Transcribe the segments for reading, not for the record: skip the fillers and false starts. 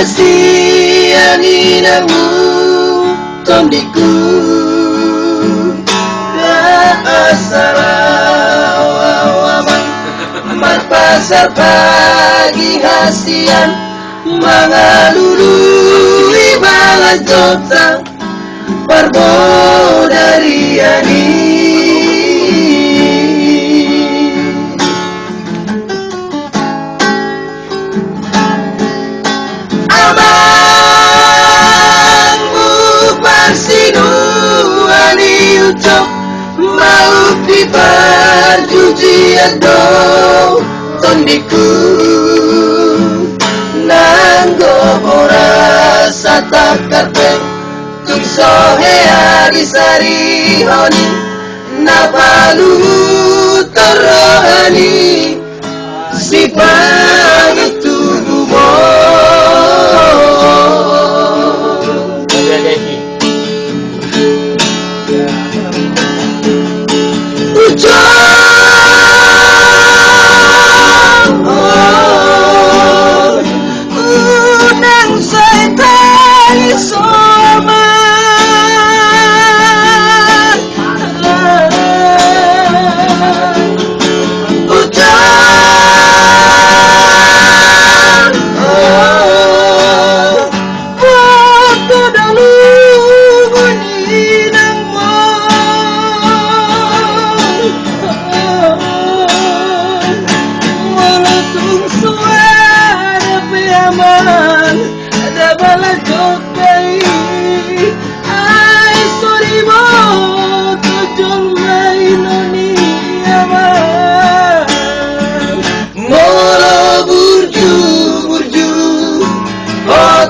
Asianinamu tondiku Asarawawaman Marpasar pagi hasian Mangalului balas jota Parbo dari ani Ucap mau diperjujian do tondiku nanggo bora satak karpeng tung sohe adisari honi napalu terrohani si pangitu gumo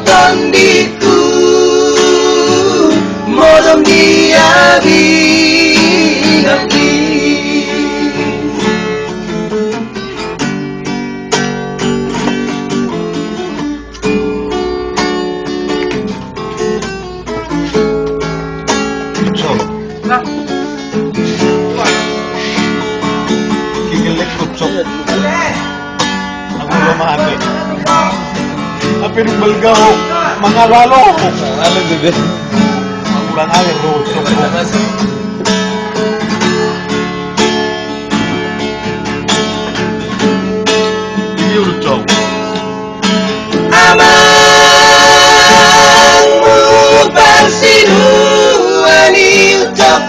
tondiku modom dia binati Kigelek kucok aku memahami tapi belgau mangalalo ano gede magulang alir kucok ini kucok amangmu bersinu ani ucap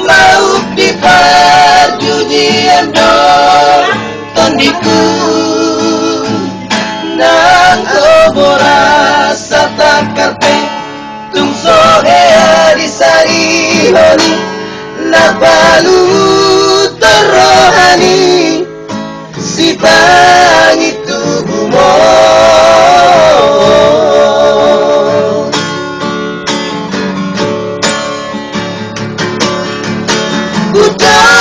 mau diperjujian dong tondiku nanggo boras satak karpeng tung sohe adisari honi napalu terrohani si pangitu gumo udah